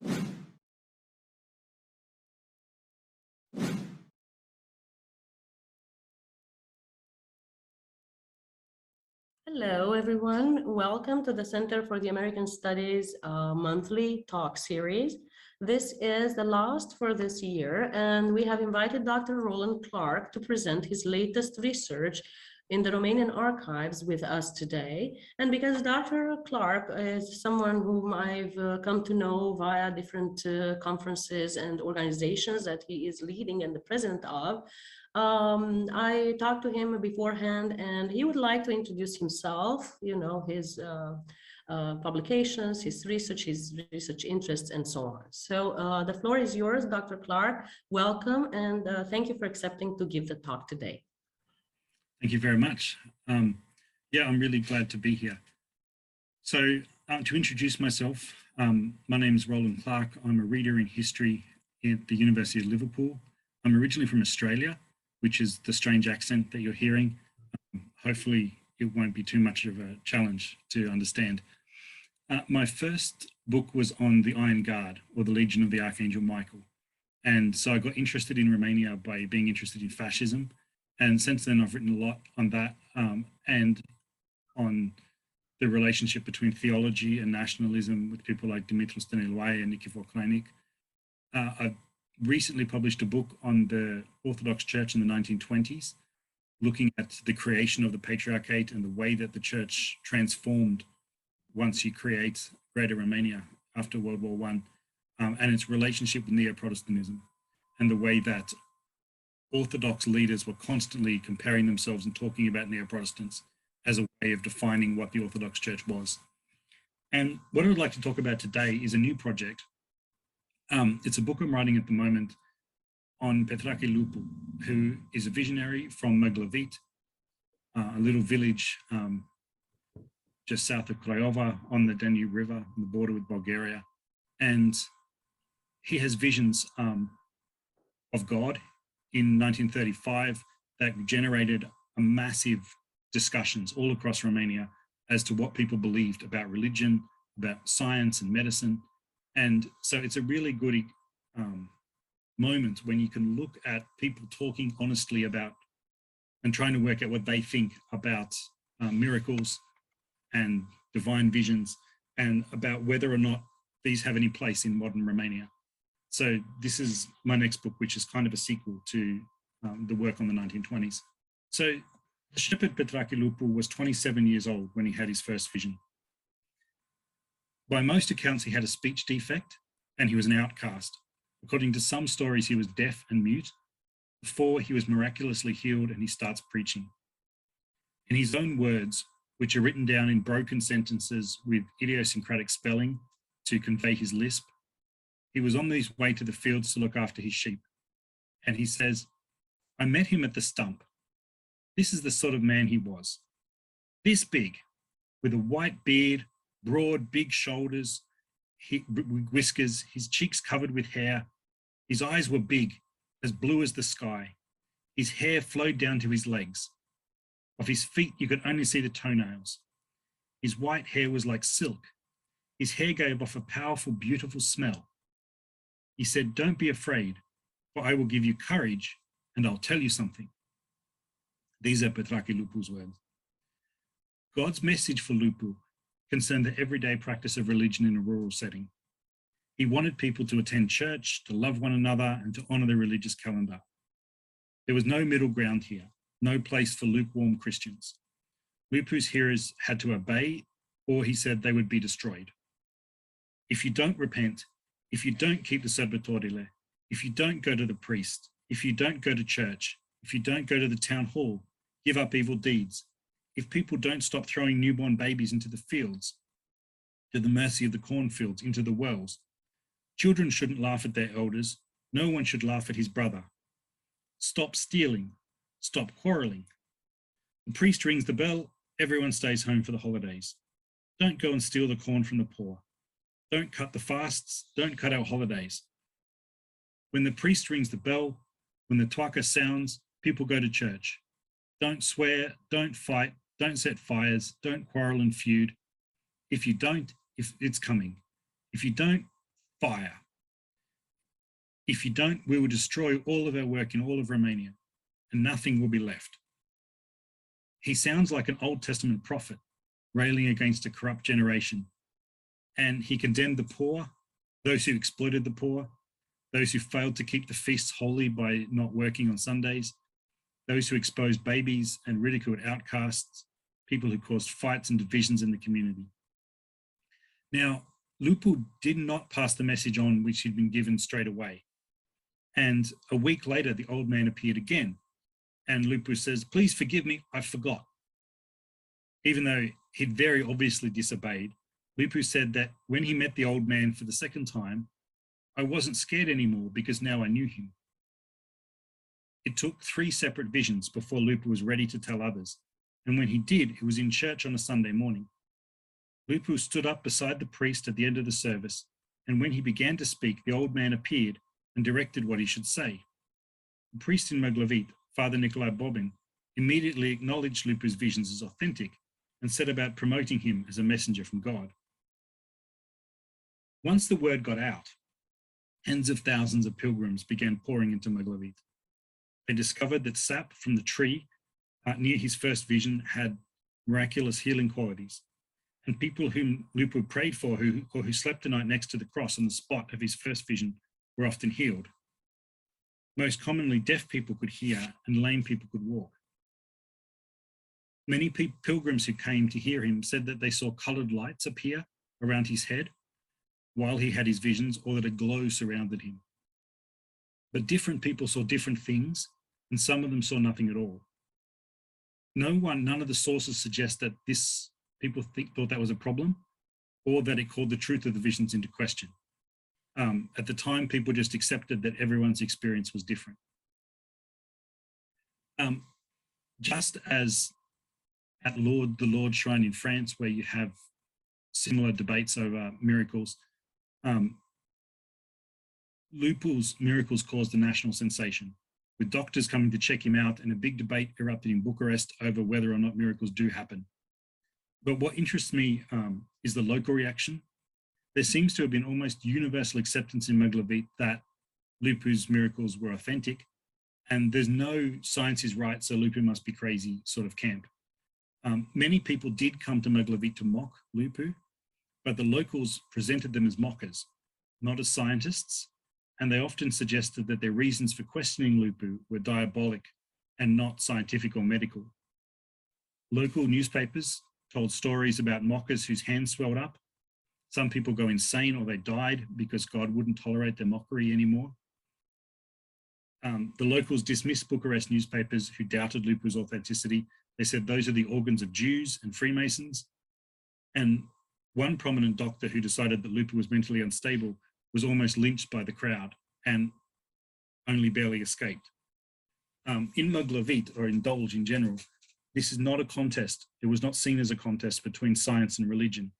Hello, everyone. Welcome to the Center for the American Studies monthly talk series. This is the last for this year, and we have invited Dr. Roland Clark to present his latest research in the Romanian archives with us today. And because Dr. Clark is someone whom I've come to know via different conferences and organizations that he is leading and the president of, I talked to him beforehand, and he would like to introduce himself, his publications, his research interests, and so on. So the floor is yours, Dr. Clark. Welcome, and thank you for accepting to give the talk today. Thank you very much. Yeah, I'm really glad to be here. So to introduce myself, my name is Roland Clark. I'm a reader in history at the University of Liverpool. I'm originally from Australia, which is the strange accent that you're hearing. Hopefully it won't be too much of a challenge to understand. My first book was on the Iron Guard, or the Legion of the Archangel Michael. And so I got interested in Romania by being interested in fascism. And since then I've written a lot on that and on the relationship between theology and nationalism with people like Dumitru Stăniloae and Nikifor Kleinik. I've recently published a book on the Orthodox Church in the 1920s, looking at the creation of the Patriarchate and the way that the Church transformed once you create Greater Romania after World War I, and its relationship with Neo-Protestantism, and the way that Orthodox leaders were constantly comparing themselves and talking about Neo-Protestants as a way of defining what the Orthodox Church was. And what I would like to talk about today is a new project. It's a book I'm writing at the moment on Petrache Lupu, who is a visionary from Maglavit, a little village just south of Craiova on the Danube River, on the border with Bulgaria. And he has visions of God in 1935 that generated a massive discussions all across Romania as to what people believed about religion, about science and medicine. And so it's a really good moment when you can look at people talking honestly about and trying to work out what they think about miracles and divine visions and about whether or not these have any place in modern Romania. So this is my next book, which is kind of a sequel to the work on the 1920s. So the Shepherd Petrache Lupu was 27 years old when he had his first vision. By most accounts, he had a speech defect and he was an outcast. According to some stories, he was deaf and mute before he was miraculously healed and he starts preaching. In his own words, which are written down in broken sentences with idiosyncratic spelling to convey his lisp, he was on his way to the fields to look after his sheep. And he says, I met him at the stump. This is the sort of man he was. This big, with a white beard, broad, big shoulders, whiskers, his cheeks covered with hair. His eyes were big, as blue as the sky. His hair flowed down to his legs. Of his feet, you could only see the toenails. His white hair was like silk. His hair gave off a powerful, beautiful smell. He said, don't be afraid, for I will give you courage and I'll tell you something. These are Petrache Lupu's words. God's message for Lupu concerned the everyday practice of religion in a rural setting. He wanted people to attend church, to love one another, and to honor the religious calendar. There was no middle ground here, no place for lukewarm Christians. Lupu's hearers had to obey, or he said they would be destroyed. If you don't repent, if you don't keep the Sărbătorile, if you don't go to the priest, if you don't go to church, if you don't go to the town hall, give up evil deeds, if people don't stop throwing newborn babies into the fields, to the mercy of the cornfields, into the wells, children shouldn't laugh at their elders, no one should laugh at his brother. Stop stealing, stop quarreling. The priest rings the bell, everyone stays home for the holidays. Don't go and steal the corn from the poor. Don't cut the fasts, don't cut our holidays. When the priest rings the bell, when the tuaca sounds, people go to church. Don't swear, don't fight, don't set fires, don't quarrel and feud. If you don't, if it's coming. If you don't, fire. If you don't, we will destroy all of our work in all of Romania, and nothing will be left. He sounds like an Old Testament prophet, railing against a corrupt generation. And he condemned the poor, those who exploited the poor, those who failed to keep the feasts holy by not working on Sundays, those who exposed babies and ridiculed outcasts, people who caused fights and divisions in the community. Now, Lupu did not pass the message on which he'd been given straight away. And a week later, the old man appeared again. And Lupu says, "Please forgive me, I forgot." Even though he'd very obviously disobeyed, Lupu said that when he met the old man for the second time, "I wasn't scared anymore because now I knew him." It took 3 separate visions before Lupu was ready to tell others. And when he did, it was in church on a Sunday morning. Lupu stood up beside the priest at the end of the service, and when he began to speak, the old man appeared and directed what he should say. The priest in Maglavit, Father Nicolae Bobin, immediately acknowledged Lupu's visions as authentic and set about promoting him as a messenger from God. Once the word got out, tens of thousands of pilgrims began pouring into Maglavit. They discovered that sap from the tree near his first vision had miraculous healing qualities, and people whom Lupu prayed for or who slept the night next to the cross on the spot of his first vision were often healed. Most commonly, deaf people could hear and lame people could walk. Many pilgrims who came to hear him said that they saw coloured lights appear around his head while he had his visions, or that a glow surrounded him. But different people saw different things, and some of them saw nothing at all. None of the sources suggest that people thought that was a problem, or that it called the truth of the visions into question. At the time, people just accepted that everyone's experience was different. Just as at the Lourdes Shrine in France, where you have similar debates over miracles, Lupu's miracles caused a national sensation, with doctors coming to check him out, and a big debate erupted in Bucharest over whether or not miracles do happen. But what interests me is the local reaction. There seems to have been almost universal acceptance in Maglavit that Lupu's miracles were authentic, and there's no science is right, so Lupu must be crazy sort of camp. Many people did come to Maglavit to mock Lupu, but the locals presented them as mockers, not as scientists, and they often suggested that their reasons for questioning Lupu were diabolic and not scientific or medical. Local newspapers told stories about mockers whose hands swelled up. Some people go insane or they died because God wouldn't tolerate their mockery anymore. The locals dismissed Bucharest newspapers who doubted Lupu's authenticity. They said those are the organs of Jews and Freemasons. And one prominent doctor who decided that Lupu was mentally unstable was almost lynched by the crowd and only barely escaped. In Maglavit, or in Dolj in general, this is not a contest. It was not seen as a contest between science and religion.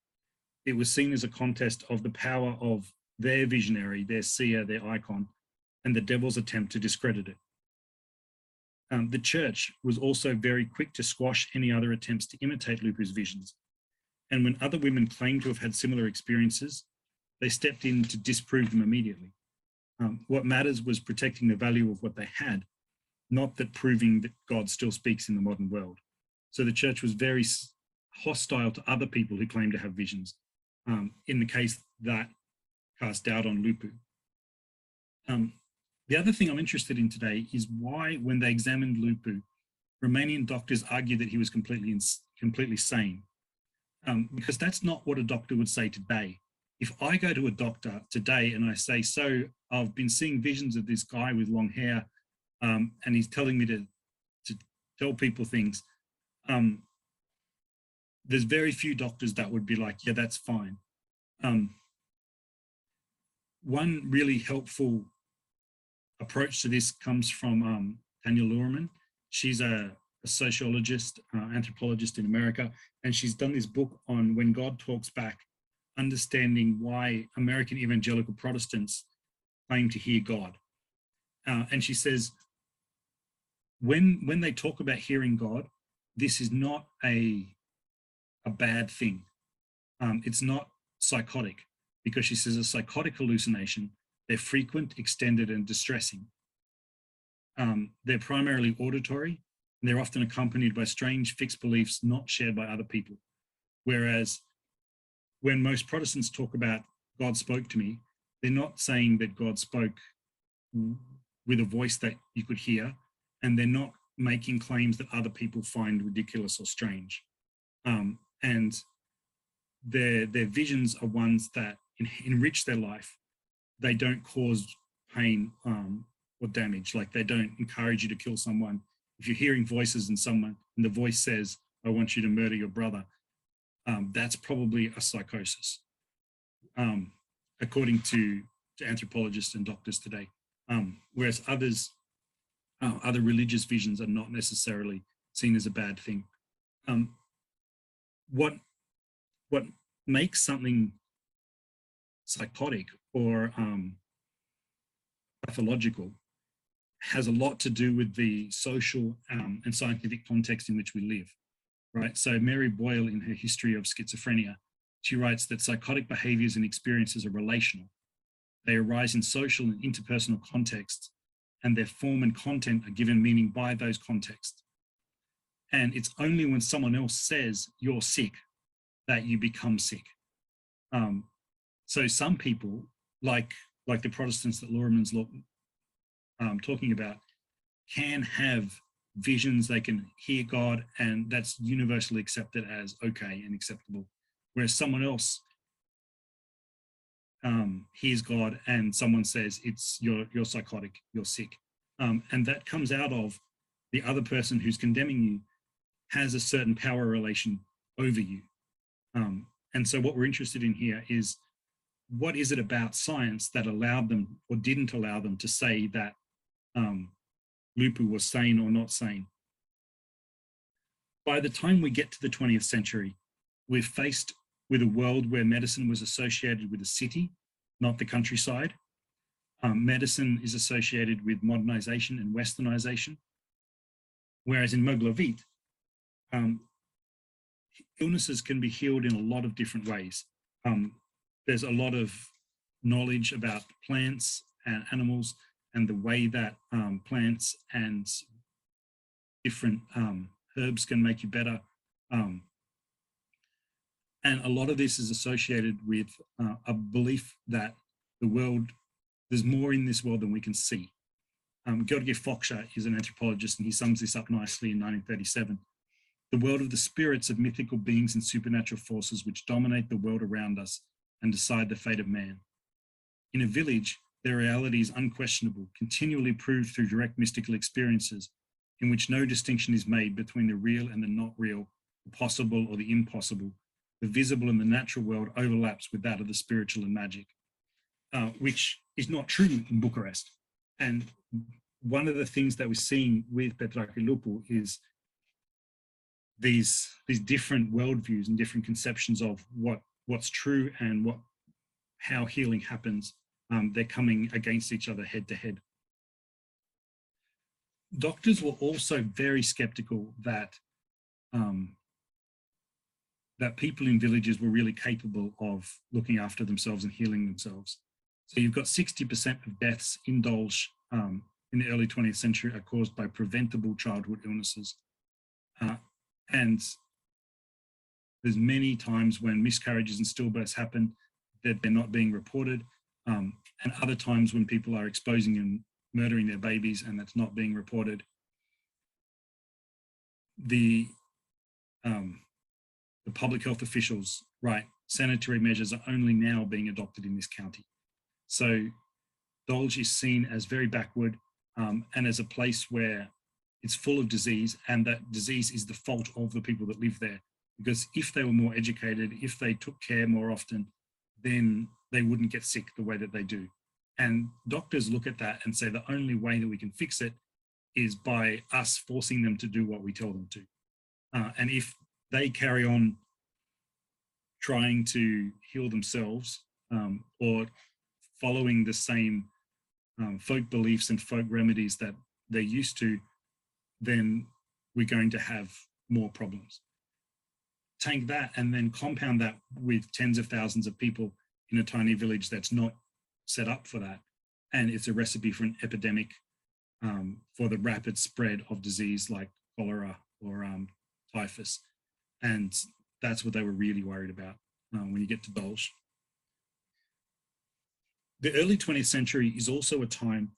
It was seen as a contest of the power of their visionary, their seer, their icon, and the devil's attempt to discredit it. The church was also very quick to squash any other attempts to imitate Lupu's visions. And when other women claimed to have had similar experiences, they stepped in to disprove them immediately. What matters was protecting the value of what they had, not that proving that God still speaks in the modern world. So the church was very hostile to other people who claimed to have visions, in the case that cast doubt on Lupu. The other thing I'm interested in today is why, when they examined Lupu, Romanian doctors argued that he was completely sane. Because that's not what a doctor would say today. If I go to a doctor today and I say, "So I've been seeing visions of this guy with long hair, and he's telling me to tell people things," there's very few doctors that would be like, "Yeah, that's fine." One really helpful approach to this comes from Tanya Luhrmann. She's a sociologist, anthropologist in America, and she's done this book on When God Talks Back, understanding why American evangelical Protestants claim to hear God. And she says, when they talk about hearing God, this is not a bad thing. It's not psychotic. because she says a psychotic hallucination, they're frequent, extended, and distressing. They're primarily auditory, and they're often accompanied by strange fixed beliefs not shared by other people. Whereas when most Protestants talk about God spoke to me, they're not saying that God spoke with a voice that you could hear, and they're not making claims that other people find ridiculous or strange. And their visions are ones that enrich their life. They don't cause pain or damage. Like, they don't encourage you to kill someone. If you're hearing voices in someone and the voice says, I want you to murder your brother, that's probably a psychosis, according to anthropologists and doctors today. Whereas other religious visions are not necessarily seen as a bad thing. What makes something psychotic or pathological has a lot to do with the social and scientific context in which we live, right? So Mary Boyle, in her History of Schizophrenia, she writes that psychotic behaviors and experiences are relational. They arise in social and interpersonal contexts, and their form and content are given meaning by those contexts. And it's only when someone else says you're sick that you become sick. So some people, like the Protestants that Lohrmann's talking about, can have visions, they can hear God, and that's universally accepted as okay and acceptable. Whereas someone else hears God and someone says you're psychotic, you're sick. And that comes out of the other person who's condemning you has a certain power relation over you. And so what we're interested in here is, what is it about science that allowed them or didn't allow them to say that Lupu was sane or not sane? By the time we get to the 20th century, we're faced with a world where medicine was associated with the city, not the countryside. Medicine is associated with modernization and westernization. Whereas in Maglavit, illnesses can be healed in a lot of different ways. There's a lot of knowledge about plants and animals and the way that plants and different herbs can make you better. And a lot of this is associated with a belief that there's more in this world than we can see. Georgi Foksha is an anthropologist, and he sums this up nicely in 1937. The world of the spirits of mythical beings and supernatural forces which dominate the world around us and decide the fate of man. In a village, their reality is unquestionable, continually proved through direct mystical experiences, in which no distinction is made between the real and the not real, the possible or the impossible. The visible and the natural world overlaps with that of the spiritual and magic, which is not true in Bucharest. And one of the things that we're seeing with Petrache Lupu is these different worldviews and different conceptions of what's true and how healing happens. They're coming against each other head to head. Doctors were also very skeptical that people in villages were really capable of looking after themselves and healing themselves. So you've got 60% of deaths in Dolj in the early 20th century are caused by preventable childhood illnesses. And there's many times when miscarriages and stillbirths happen that they're not being reported, and other times when people are exposing and murdering their babies and that's not being reported. The public health officials, right, sanitary measures are only now being adopted in this county. So Dolj is seen as very backward and as a place where it's full of disease, and that disease is the fault of the people that live there. Because if they were more educated, if they took care more often, then they wouldn't get sick the way that they do. And doctors look at that and say the only way that we can fix it is by us forcing them to do what we tell them to. And if they carry on trying to heal themselves or following the same folk beliefs and folk remedies that they're used to, then we're going to have more problems. Take that and then compound that with tens of thousands of people in a tiny village that's not set up for that. And it's a recipe for an epidemic, for the rapid spread of disease like cholera or typhus. And that's what they were really worried about when you get to Dolj. The early 20th century is also a time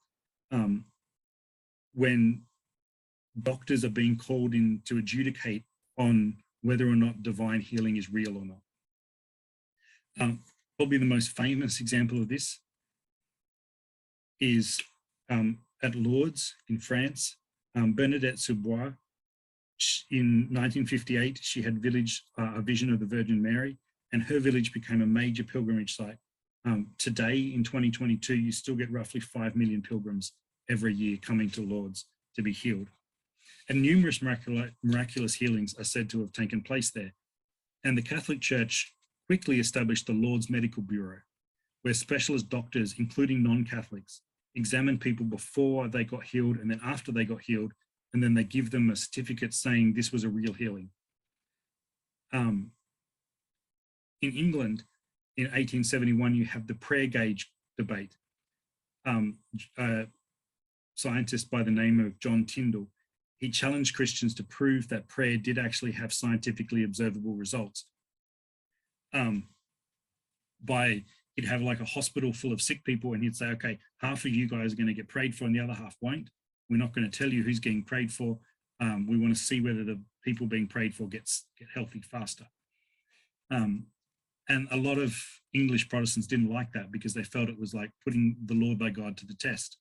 when doctors are being called in to adjudicate on whether or not divine healing is real or not. Probably the most famous example of this is at Lourdes in France. Bernadette Subois, in 1958, she had a vision of the Virgin Mary, and her village became a major pilgrimage site. Today, in 2022, you still get roughly 5 million pilgrims every year coming to Lourdes to be healed. And numerous miraculous healings are said to have taken place there. And the Catholic Church quickly established the Lourdes Medical Bureau, where specialist doctors, including non-Catholics, examine people before they got healed and then after they got healed, and then they give them a certificate saying this was a real healing. In England, in 1871, you have the prayer gauge debate. A scientist by the name of John Tyndall, he challenged Christians to prove that prayer did actually have scientifically observable results. He'd have like a hospital full of sick people, and he'd say, okay, half of you guys are going to get prayed for and the other half won't. We're not going to tell you who's getting prayed for. We want to see whether the people being prayed for get healthy faster. And a lot of English Protestants didn't like that because they felt it was like putting the Lord thy God to the test.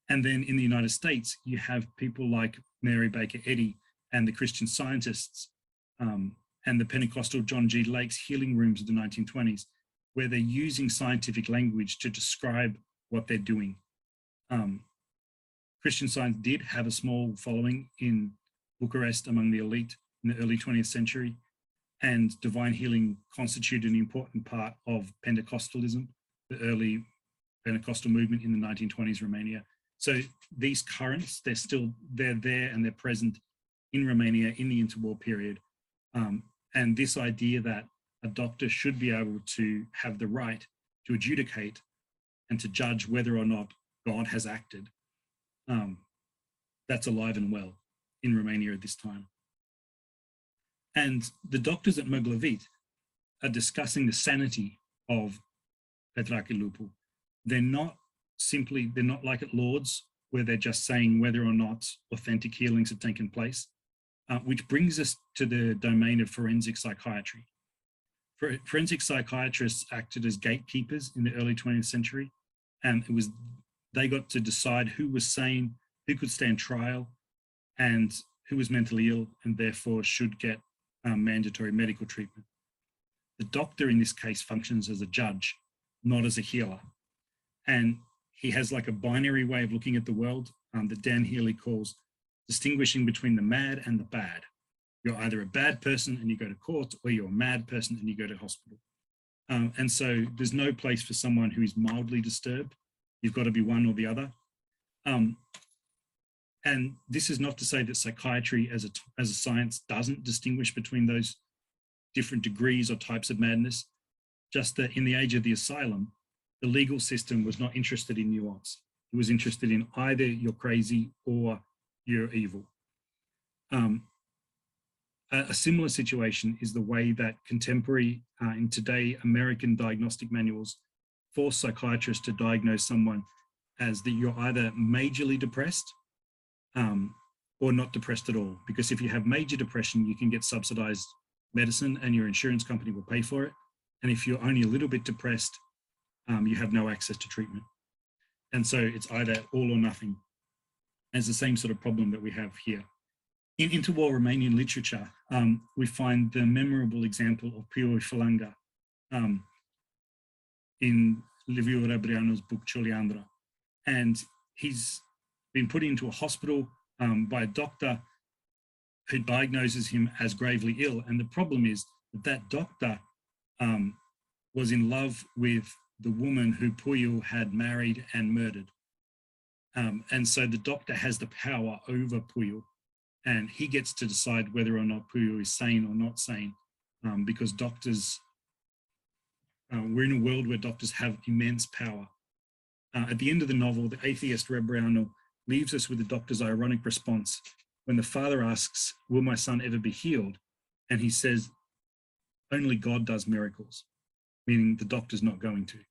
And then in the United States, you have people like Mary Baker Eddy and the Christian Scientists and the Pentecostal John G. Lake's healing rooms of the 1920s, where they're using scientific language to describe what they're doing. Christian Science did have a small following in Bucharest among the elite in the early 20th century, and divine healing constituted an important part of Pentecostalism, the early Pentecostal movement in the 1920s Romania. So these currents, they're there and they're present in Romania in the interwar period. And this idea that a doctor should be able to have the right to adjudicate and to judge whether or not God has acted, that's alive and well in Romania at this time. And the doctors at Maglavit are discussing the sanity of Petrache Lupu. They're not like at Lourdes, where they're just saying whether or not authentic healings have taken place, which brings us to the domain of forensic psychiatry. Forensic psychiatrists acted as gatekeepers in the early 20th century, and they got to decide who was sane, who could stand trial, and who was mentally ill and therefore should get mandatory medical treatment. The doctor in this case functions as a judge, not as a healer. And he has like a binary way of looking at the world that Dan Healy calls distinguishing between the mad and the bad. You're either a bad person and you go to court, or you're a mad person and you go to hospital. And so there's no place for someone who is mildly disturbed. You've got to be one or the other. And this is not to say that psychiatry as a science doesn't distinguish between those different degrees or types of madness, just that in the age of the asylum, the legal system was not interested in nuance. It was interested in either you're crazy or you're evil. A similar situation is the way that contemporary and today American diagnostic manuals force psychiatrists to diagnose someone as that you're either majorly depressed or not depressed at all. Because if you have major depression, you can get subsidized medicine and your insurance company will pay for it. And if you're only a little bit depressed, you have no access to treatment. And so it's either all or nothing. It's the same sort of problem that we have here. In interwar Romanian literature, we find the memorable example of Puiu Falanga in Liviu Rebreanu's book Cioliandra. And he's been put into a hospital by a doctor who diagnoses him as gravely ill. And the problem is that doctor was in love with the woman who Puiu had married and murdered. And so the doctor has the power over Puiu, and he gets to decide whether or not Puiu is sane or not sane, because doctors We're in a world where doctors have immense power. At the end of the novel, the atheist Rebreanu leaves us with the doctor's ironic response when the father asks, "Will my son ever be healed?" And he says, "Only God does miracles," meaning the doctor's not going to.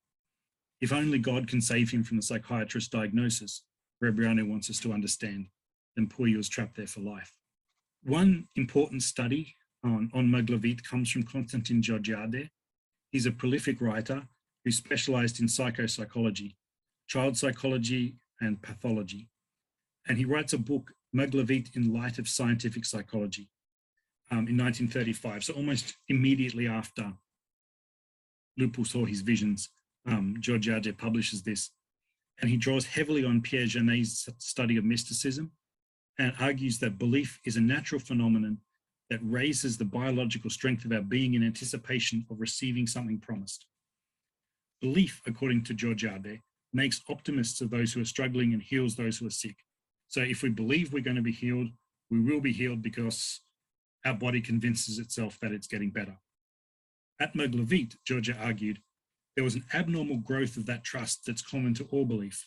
If only God can save him from the psychiatrist's diagnosis, Rebreanu wants us to understand, then Puyi was trapped there for life. One important study on Maglavit comes from Constantin Georgiade. He's a prolific writer who specialized in psychopsychology, child psychology, and pathology. And he writes a book, Maglavit in Light of Scientific Psychology, in 1935. So almost immediately after Lupu saw his visions, Georgiade publishes this. And he draws heavily on Pierre Janet's study of mysticism and argues that belief is a natural phenomenon that raises the biological strength of our being in anticipation of receiving something promised. Belief, according to Georgiade, makes optimists of those who are struggling and heals those who are sick. So if we believe we're going to be healed, we will be healed because our body convinces itself that it's getting better. At Maglavit, Georgia argued, there was an abnormal growth of that trust that's common to all belief.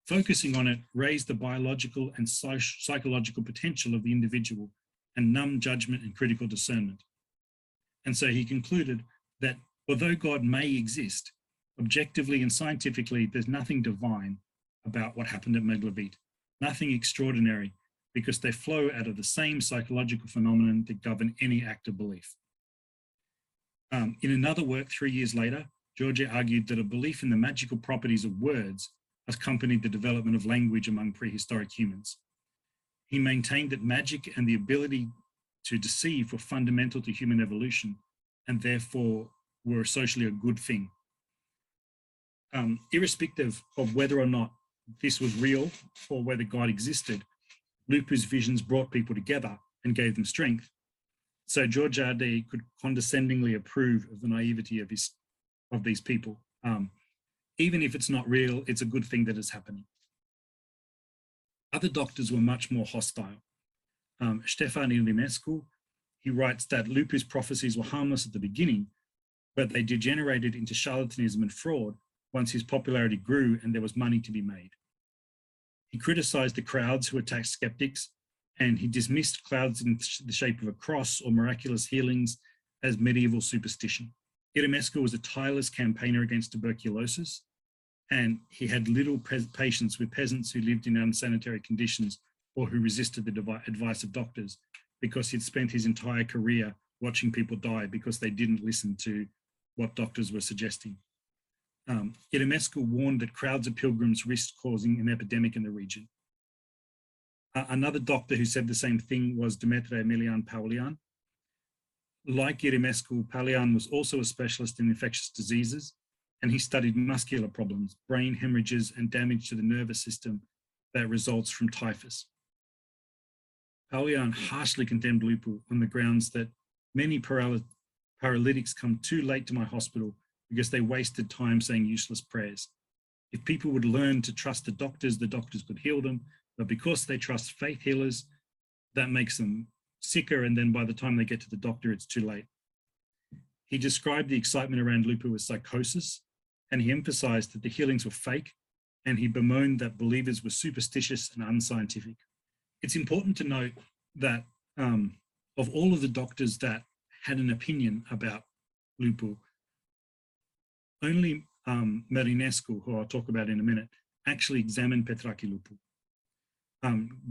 Focusing on it raised the biological and psychological potential of the individual and numbed judgment and critical discernment. And so he concluded that although God may exist, objectively and scientifically, there's nothing divine about what happened at Maglavit, nothing extraordinary, because they flow out of the same psychological phenomenon that govern any act of belief. In another work 3 years later, Georgia argued that a belief in the magical properties of words accompanied the development of language among prehistoric humans. He maintained that magic and the ability to deceive were fundamental to human evolution and therefore were socially a good thing. Irrespective of whether or not this was real or whether God existed, Lupu's visions brought people together and gave them strength. So Georgiade could condescendingly approve of the naivety of these people. Even if it's not real, it's a good thing that is happening. Other doctors were much more hostile. Ștefan Ilinescu, he writes that Lupu's prophecies were harmless at the beginning, but they degenerated into charlatanism and fraud once his popularity grew and there was money to be made. He criticized the crowds who attacked skeptics, and he dismissed clouds in the shape of a cross or miraculous healings as medieval superstition. Ilinescu was a tireless campaigner against tuberculosis, and he had little patience with peasants who lived in unsanitary conditions or who resisted the advice of doctors, because he'd spent his entire career watching people die because they didn't listen to what doctors were suggesting. Ilinescu warned that crowds of pilgrims risked causing an epidemic in the region. Another doctor who said the same thing was Dumitru Emilian Paulian. Like Ilinescu, Paulian was also a specialist in infectious diseases, and he studied muscular problems, brain hemorrhages, and damage to the nervous system that results from typhus. Paulian harshly condemned Lupu on the grounds that many paralytics come too late to my hospital because they wasted time saying useless prayers. If people would learn to trust the doctors could heal them, but because they trust faith healers, that makes them sicker, and then by the time they get to the doctor, it's too late. He described the excitement around Lupu as psychosis, and he emphasized that the healings were fake, and he bemoaned that believers were superstitious and unscientific. It's important to note that of all of the doctors that had an opinion about Lupu, only Marinescu, who I'll talk about in a minute, actually examined Petrache Lupu.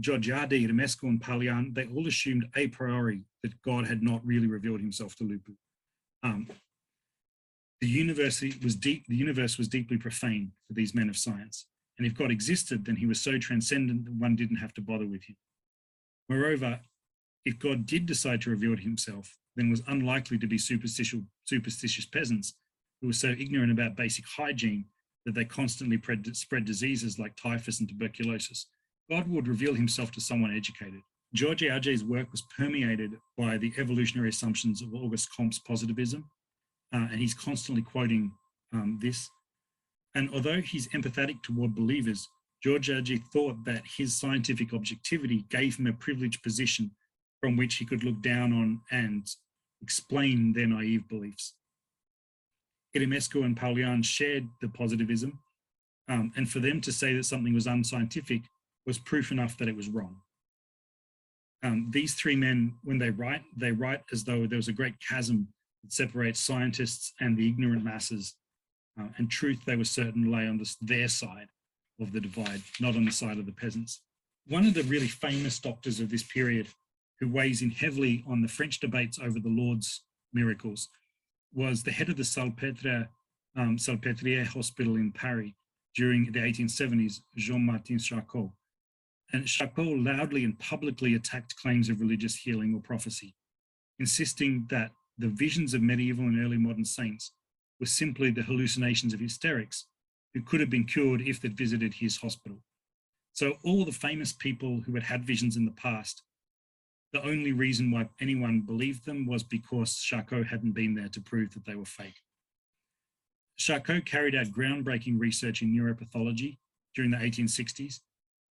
Georgiade, Ilinescu, and Paulian, they all assumed a priori that God had not really revealed himself to Lupu. The universe was deeply profane for these men of science, and if God existed, then he was so transcendent that one didn't have to bother with him. Moreover, if God did decide to reveal himself, then it was unlikely to be superstitious peasants who were so ignorant about basic hygiene that they constantly spread diseases like typhus and tuberculosis. God would reveal himself to someone educated. Georgiade's work was permeated by the evolutionary assumptions of Auguste Comte's positivism, and he's constantly quoting this. And although he's empathetic toward believers, Georgiade thought that his scientific objectivity gave him a privileged position from which he could look down on and explain their naive beliefs. Irimescu and Paulian shared the positivism, and for them to say that something was unscientific was proof enough that it was wrong. These three men, when they write as though there was a great chasm that separates scientists and the ignorant masses, and truth, they were certain, lay on their side of the divide, not on the side of the peasants. One of the really famous doctors of this period, who weighs in heavily on the French debates over the Lord's miracles, was the head of the Salpêtrière Hospital in Paris during the 1870s, Jean-Martin Charcot. And Charcot loudly and publicly attacked claims of religious healing or prophecy, insisting that the visions of medieval and early modern saints were simply the hallucinations of hysterics who could have been cured if they'd visited his hospital. So all the famous people who had had visions in the past, the only reason why anyone believed them was because Charcot hadn't been there to prove that they were fake. Charcot carried out groundbreaking research in neuropathology during the 1860s,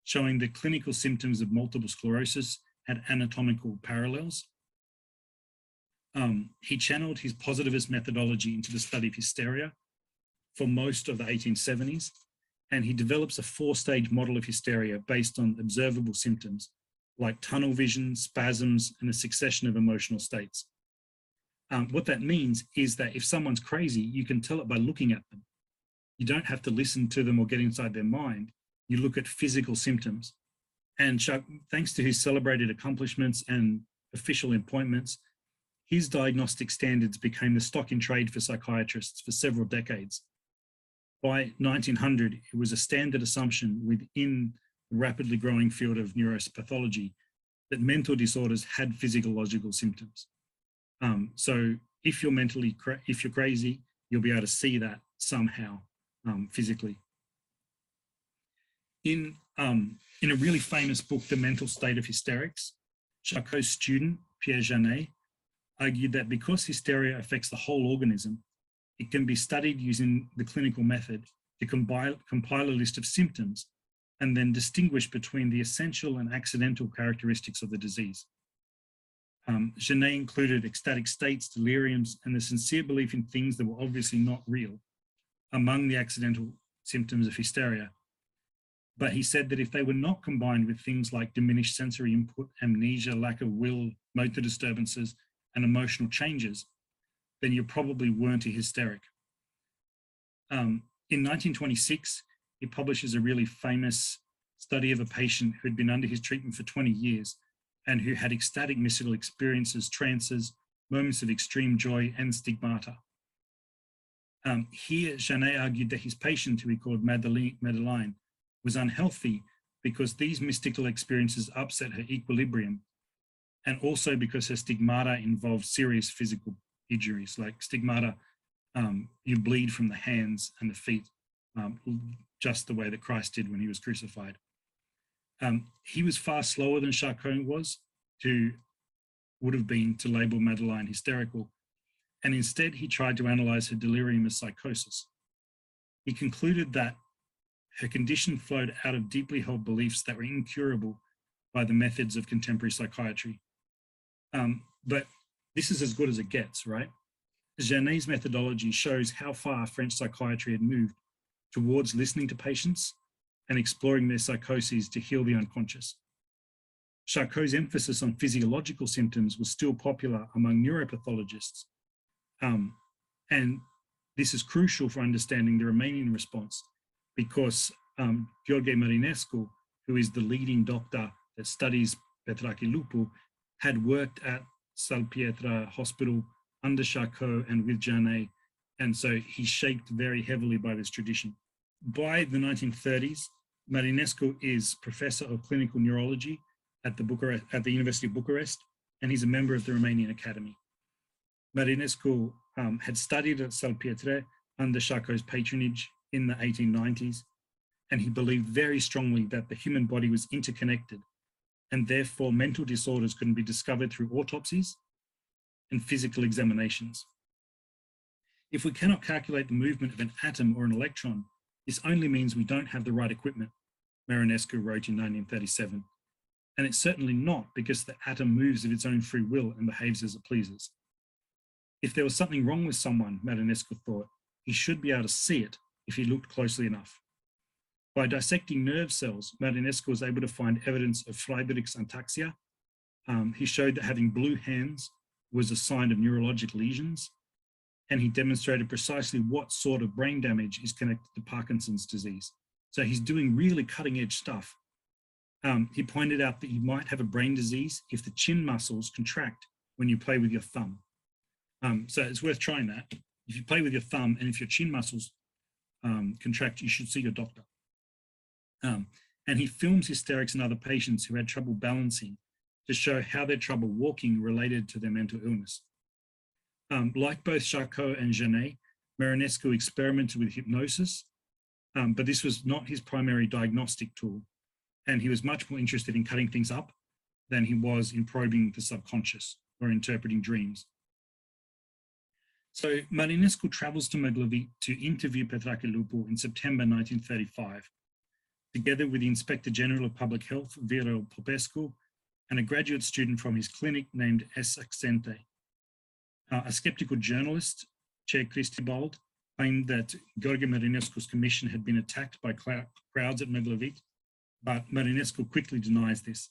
showing that clinical symptoms of multiple sclerosis had anatomical parallels. He channeled his positivist methodology into the study of hysteria for most of the 1870s, and he develops a 4-stage model of hysteria based on observable symptoms like tunnel vision, spasms, and a succession of emotional states. What that means is that if someone's crazy, you can tell it by looking at them. You don't have to listen to them or get inside their mind. You look at physical symptoms. And thanks to his celebrated accomplishments and official appointments, his diagnostic standards became the stock in trade for psychiatrists for several decades. By 1900, it was a standard assumption within the rapidly growing field of neuropathology that mental disorders had physiological symptoms. So if you're crazy, you'll be able to see that somehow physically. In a really famous book, The Mental State of Hysterics, Charcot's student, Pierre Janet, argued that because hysteria affects the whole organism, it can be studied using the clinical method to compile a list of symptoms and then distinguish between the essential and accidental characteristics of the disease. Janet included ecstatic states, deliriums, and the sincere belief in things that were obviously not real among the accidental symptoms of hysteria. But he said that if they were not combined with things like diminished sensory input, amnesia, lack of will, motor disturbances, and emotional changes, then you probably weren't a hysteric. In 1926, he publishes a really famous study of a patient who had been under his treatment for 20 years and who had ecstatic mystical experiences, trances, moments of extreme joy, and stigmata. Here, Janet argued that his patient, who he called Madeleine, was unhealthy because these mystical experiences upset her equilibrium, and also because her stigmata involved serious physical injuries. Like stigmata, you bleed from the hands and the feet, just the way that Christ did when he was crucified. He was far slower than Charcot would have been to label Madeleine hysterical, and instead he tried to analyze her delirium as psychosis. He concluded that her condition flowed out of deeply held beliefs that were incurable by the methods of contemporary psychiatry. But this is as good as it gets, right? Janet's methodology shows how far French psychiatry had moved towards listening to patients and exploring their psychoses to heal the unconscious. Charcot's emphasis on physiological symptoms was still popular among neuropathologists. And this is crucial for understanding the Romanian response, because Gheorghe Marinescu, who is the leading doctor that studies Petrache Lupu, had worked at Salpêtrière Hospital under Charcot and with Janet, and so he's shaped very heavily by this tradition. By the 1930s, Marinescu is professor of clinical neurology at the University of Bucharest, and he's a member of the Romanian Academy. Marinescu had studied at Salpêtrière under Charcot's patronage in the 1890s, and he believed very strongly that the human body was interconnected, and therefore mental disorders couldn't be discovered through autopsies and physical examinations. If we cannot calculate the movement of an atom or an electron, this only means we don't have the right equipment, Marinescu wrote in 1937. And it's certainly not because the atom moves of its own free will and behaves as it pleases. If there was something wrong with someone, Marinescu thought, he should be able to see it if he looked closely enough. By dissecting nerve cells, Marinescu was able to find evidence of Freiberg's ataxia. He showed that having blue hands was a sign of neurologic lesions, and he demonstrated precisely what sort of brain damage is connected to Parkinson's disease. So he's doing really cutting edge stuff. He pointed out that you might have a brain disease if the chin muscles contract when you play with your thumb. So it's worth trying that. If you play with your thumb and if your chin muscles contract, you should see your doctor. And he films hysterics in other patients who had trouble balancing to show how their trouble walking related to their mental illness. Like both Charcot and Genet, Marinescu experimented with hypnosis, but this was not his primary diagnostic tool. And he was much more interested in cutting things up than he was in probing the subconscious or interpreting dreams. So Marinescu travels to Maglavit to interview Petrache Lupu in September 1935, together with the Inspector General of Public Health, Viorel Popescu, and a graduate student from his clinic named S. Accente. A skeptical journalist, Che Cristibald, claimed that Gheorghe Marinescu's commission had been attacked by crowds at Maglavit, but Marinescu quickly denies this.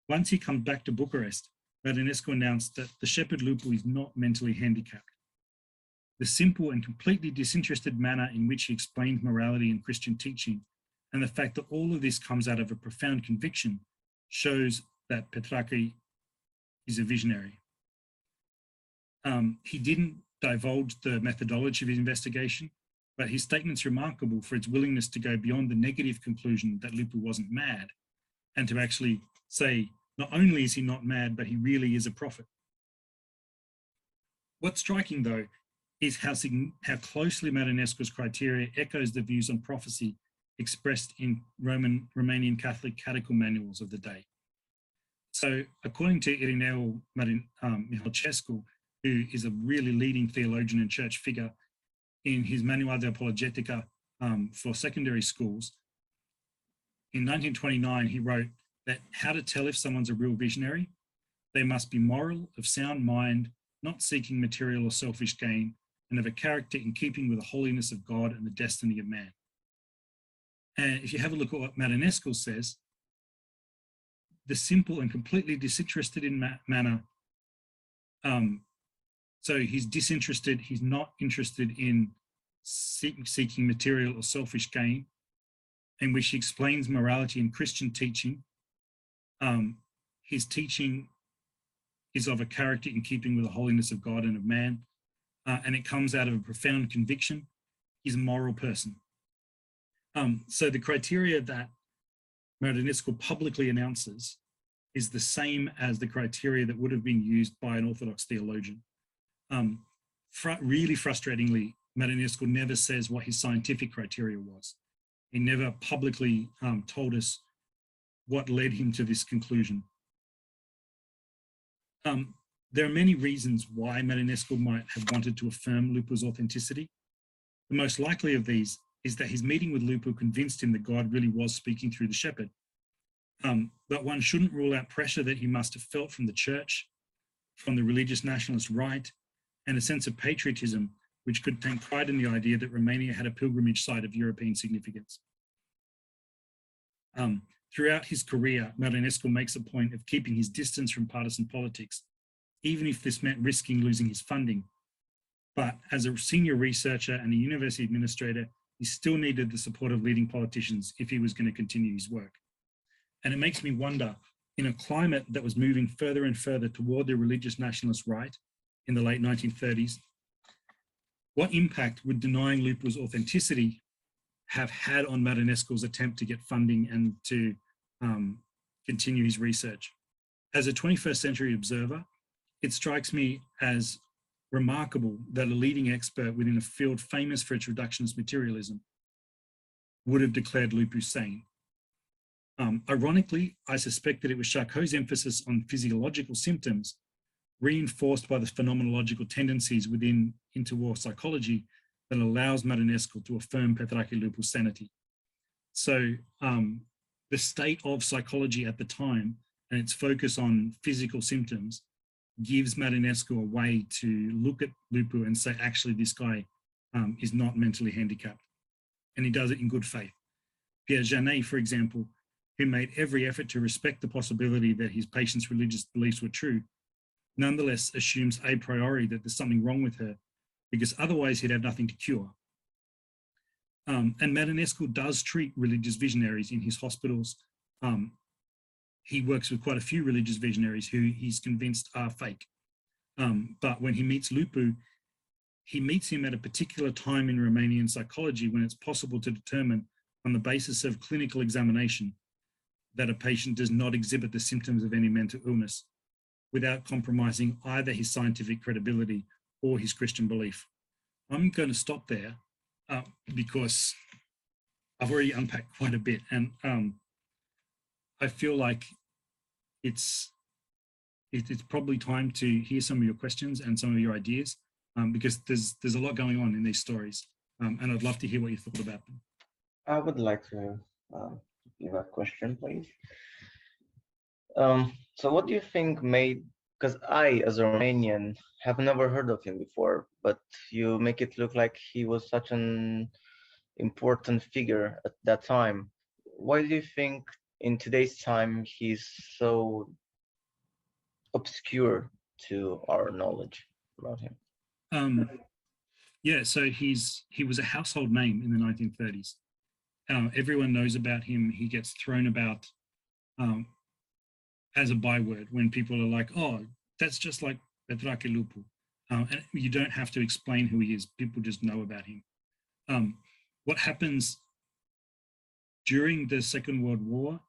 Once he comes back to Bucharest, Marinescu announced that the Shepherd Lupu is not mentally handicapped. The simple and completely disinterested manner in which he explains morality and Christian teaching, and the fact that all of this comes out of a profound conviction, shows that Petrache is a visionary. He didn't divulge the methodology of his investigation, but his statement's remarkable for its willingness to go beyond the negative conclusion that Lupu wasn't mad, and to actually say, not only is he not mad, but he really is a prophet. What's striking, though, is how closely Marinescu's criteria echoes the views on prophecy expressed in Romanian Catholic catechal manuals of the day. So, according to Irineu Mihalcescu, who is a really leading theologian and church figure, in his Manual de Apologetica for secondary schools, in 1929, he wrote that how to tell if someone's a real visionary: they must be moral, of sound mind, not seeking material or selfish gain, and of a character in keeping with the holiness of God and the destiny of man. And if you have a look at what Marinescu says, the simple and completely disinterested in manner, so he's disinterested, he's not interested in seeking material or selfish gain, in which he explains morality and Christian teaching. His teaching is of a character in keeping with the holiness of God and of man, and it comes out of a profound conviction. He's a moral person. So the criteria that Marinescu publicly announces is the same as the criteria that would have been used by an Orthodox theologian. Really frustratingly, Marinescu never says what his scientific criteria was. He never publicly told us what led him to this conclusion. There are many reasons why Marinescu might have wanted to affirm Lupu's authenticity. The most likely of these is that his meeting with Lupu convinced him that God really was speaking through the shepherd. But one shouldn't rule out pressure that he must have felt from the church, from the religious nationalist right, and a sense of patriotism, which could take pride in the idea that Romania had a pilgrimage site of European significance. Throughout his career, Marinescu makes a point of keeping his distance from partisan politics, even if this meant risking losing his funding. But as a senior researcher and a university administrator, he still needed the support of leading politicians if he was going to continue his work. And it makes me wonder, in a climate that was moving further and further toward the religious nationalist right in the late 1930s, what impact would denying Lupu's authenticity have had on Marinescu's attempt to get funding and to continue his research? As a 21st century observer, it strikes me as remarkable that a leading expert within a field famous for its reductionist materialism would have declared Lupu sane. Ironically, I suspect that it was Charcot's emphasis on physiological symptoms, reinforced by the phenomenological tendencies within interwar psychology, that allows Marinescu to affirm Petrache Lupu's sanity. So the state of psychology at the time and its focus on physical symptoms gives Marinescu a way to look at Lupu and say, actually, this guy is not mentally handicapped, and he does it in good faith. Pierre Janet, for example, who made every effort to respect the possibility that his patient's religious beliefs were true, nonetheless assumes a priori that there's something wrong with her, because otherwise he'd have nothing to cure. And Marinescu does treat religious visionaries in his hospitals. He works with quite a few religious visionaries who he's convinced are fake. But when he meets Lupu, he meets him at a particular time in Romanian psychology when it's possible to determine on the basis of clinical examination that a patient does not exhibit the symptoms of any mental illness without compromising either his scientific credibility or his Christian belief. I'm going to stop there because I've already unpacked quite a bit, and I feel like it's probably time to hear some of your questions and some of your ideas, because there's a lot going on in these stories, and I'd love to hear what you thought about them. I would like to give a question, please. So what do you think made, because I, as a Romanian, have never heard of him before, but you make it look like he was such an important figure at that time. Why do you think in today's time he's so obscure to our knowledge about him? Yeah, so he was a household name in the 1930s. Everyone knows about him. He gets thrown about as a byword when people are like, oh, that's just like Petrache Lupu. And you don't have to explain who he is. People just know about him. What happens during the Second World War,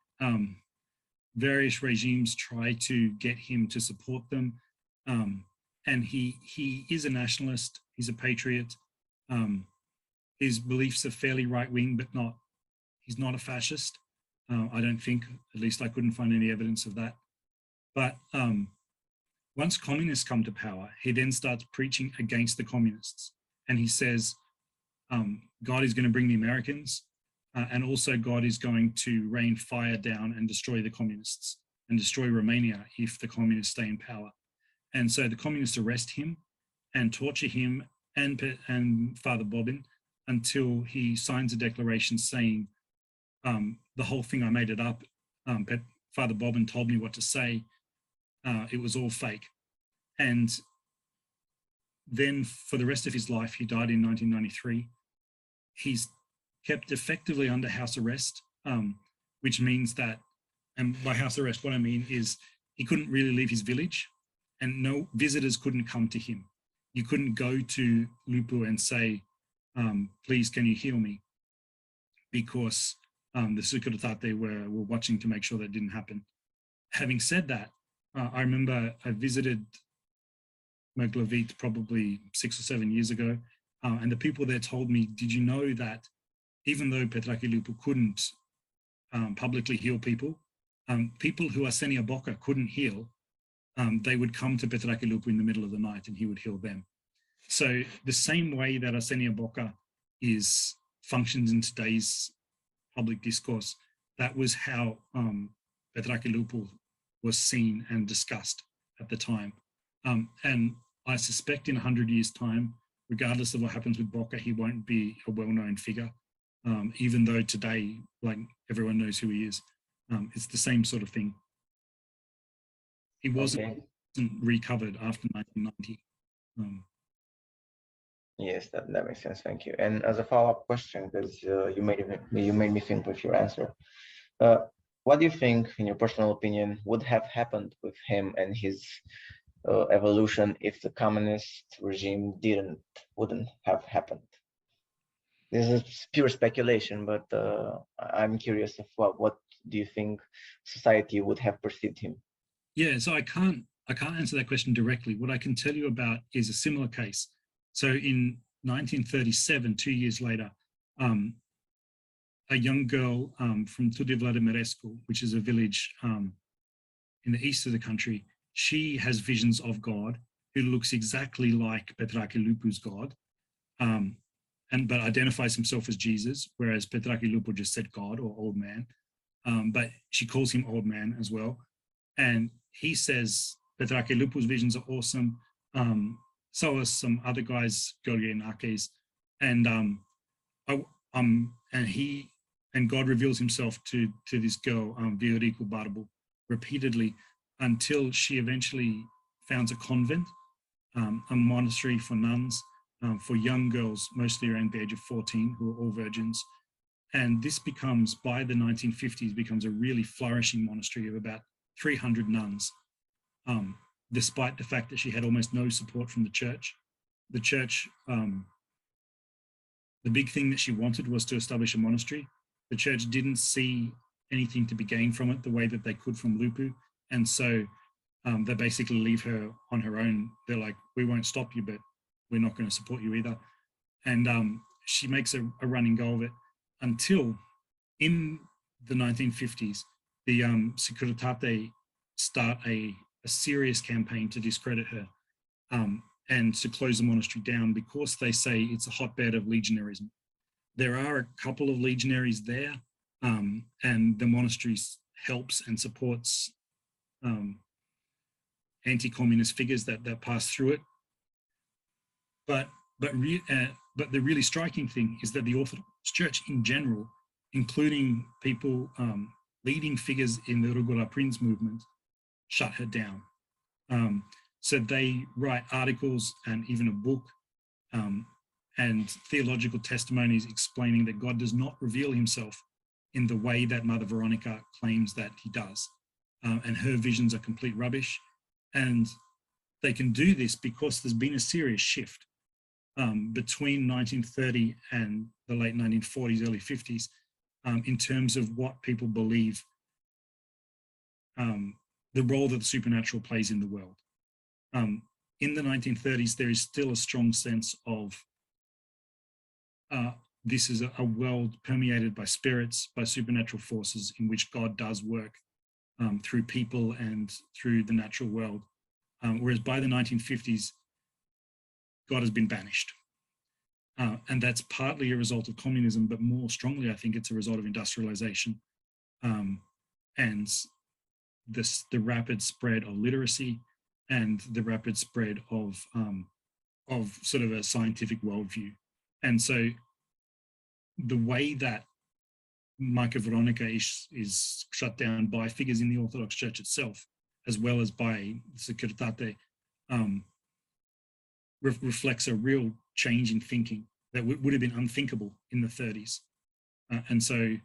various regimes try to get him to support them. And he is a nationalist. He's a patriot. His beliefs are fairly right-wing, but he's not a fascist. I don't think, at least I couldn't find any evidence of that. But once communists come to power, he then starts preaching against the communists. And he says, God is going to bring the Americans, and also God is going to rain fire down and destroy the communists and destroy Romania if the communists stay in power. And so the communists arrest him and torture him and Father Bobbin until he signs a declaration saying, the whole thing, I made it up. Father Bobbin told me what to say. It was all fake. And then for the rest of his life, he died in 1993. He's kept effectively under house arrest, which means that, and by house arrest, what I mean is he couldn't really leave his village and no visitors couldn't come to him. You couldn't go to Lupu and say, please, can you heal me? Because the Securitate were watching to make sure that didn't happen. Having said that, I remember I visited Maglavit probably 6 or 7 years ago, and the people there told me, did you know that even though Petrache Lupu couldn't publicly heal people, people who Arsenia Boca couldn't heal, they would come to Petrache Lupu in the middle of the night and he would heal them. So the same way that Arsenia Boca functions in today's public discourse, that was how Petrache Lupu was seen and discussed at the time. And I suspect in 100 years' time, regardless of what happens with Boca, he won't be a well-known figure, even though today, like, everyone knows who he is. It's the same sort of thing. He wasn't recovered after 1990. Yes, that makes sense. Thank you. And as a follow-up question, because you made me think with your answer, what do you think, in your personal opinion, would have happened with him and his evolution if the communist regime wouldn't have happened? This is pure speculation, but I'm curious of what do you think society would have perceived him? Yeah, so I can't answer that question directly. What I can tell you about is a similar case. So in 1937, 2 years later, a young girl from Tudor Vladimirescu, which is a village in the east of the country, she has visions of God who looks exactly like Petrache Lupu's God, but identifies himself as Jesus, whereas Petrache Lupu just said God or old man. But she calls him old man as well. And he says Petrache Lupu's visions are awesome. So are some other guys, Gheorghe Nakes, And and God reveals himself to this girl, Vioricu Barbu, repeatedly, until she eventually founds a convent, a monastery for nuns, for young girls, mostly around the age of 14, who are all virgins. And this becomes, by the 1950s, becomes a really flourishing monastery of about 300 nuns, despite the fact that she had almost no support from the church. The church, the big thing that she wanted was to establish a monastery. The church didn't see anything to be gained from it the way that they could from Lupu. And so they basically leave her on her own. They're like, we won't stop you, but we're not going to support you either. And she makes a running go of it until in the 1950s, the Securitate start a serious campaign to discredit her and to close the monastery down because they say it's a hotbed of legionarism. There are a couple of legionaries there, and the monastery helps and supports anti-communist figures that pass through it. But the really striking thing is that the Orthodox Church in general, including people, leading figures in the Rugula Prince movement, shut her down. So they write articles and even a book and theological testimonies explaining that God does not reveal himself in the way that Mother Veronica claims that he does. And her visions are complete rubbish. And they can do this because there's been a serious shift between 1930 and the late 1940s, early 50s, in terms of what people believe the role that the supernatural plays in the world. In the 1930s, there is still a strong sense of this is a world permeated by spirits, by supernatural forces in which God does work through people and through the natural world. Whereas by the 1950s, God has been banished. And that's partly a result of communism, but more strongly, I think it's a result of industrialization and the rapid spread of literacy and the rapid spread of sort of a scientific worldview. And so the way that Maica Veronica is shut down by figures in the Orthodox Church itself, as well as by Securitate, reflects a real change in thinking that would have been unthinkable in the 30s. And so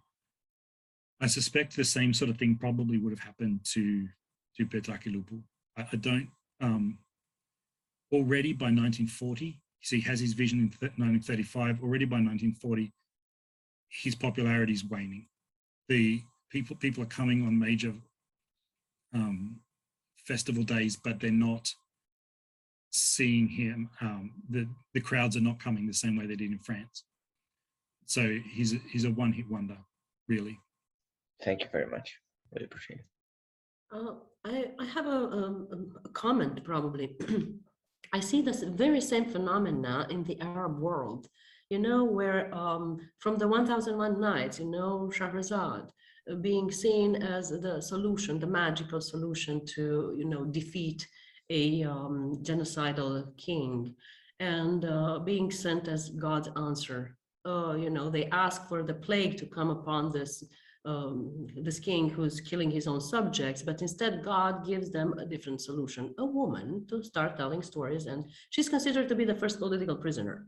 I suspect the same sort of thing probably would have happened to Petrache Lupu. I don't, already by 1940, so he has his vision in 1935, already by 1940, his popularity is waning. The people are coming on major festival days, but they're not seeing him. The crowds are not coming the same way they did in France. So he's a one-hit wonder, really. Thank you very much. Really appreciate it. I have a comment probably. I see this very same phenomena in the Arab world, where from the 1001 Nights, Shahrazad being seen as the solution, the magical solution to, defeat a genocidal king, and being sent as God's answer. They ask for the plague to come upon this king who's killing his own subjects, but instead God gives them a different solution, a woman to start telling stories, and she's considered to be the first political prisoner,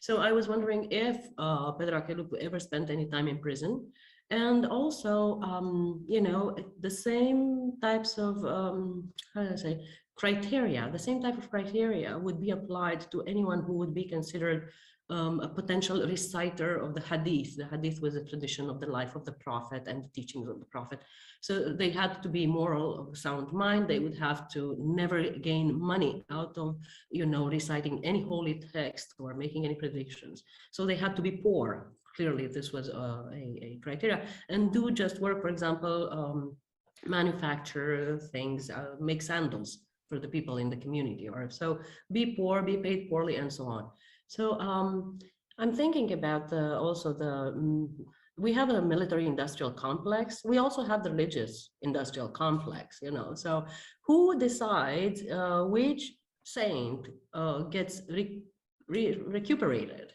So I was wondering if Petrache Lupu ever spent any time in prison, and also, the same types of, criteria, the same type of criteria would be applied to anyone who would be considered a potential reciter of the hadith. The hadith was a tradition of the life of the prophet and the teachings of the prophet. So they had to be moral, of sound mind. They would have to never gain money out of, reciting any holy text or making any predictions. So they had to be poor. Clearly, this was a criteria, and do just work, for example, manufacture things, make sandals for the people in the community, or so be poor, be paid poorly, and so on. So I'm thinking about we have a military industrial complex. We also have the religious industrial complex, so who decides which saint gets recuperated,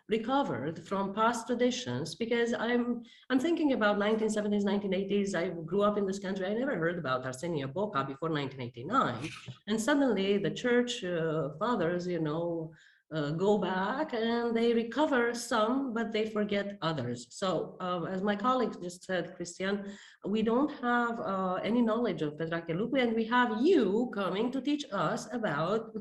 recovered from past traditions. Because I'm thinking about 1970s, 1980s. I grew up in this country. I never heard about Arsenia Boca before 1989, and suddenly the church fathers, go back and they recover some, but they forget others. So as my colleague just said, Christian, we don't have any knowledge of Petrache Lupu, and we have you coming to teach us about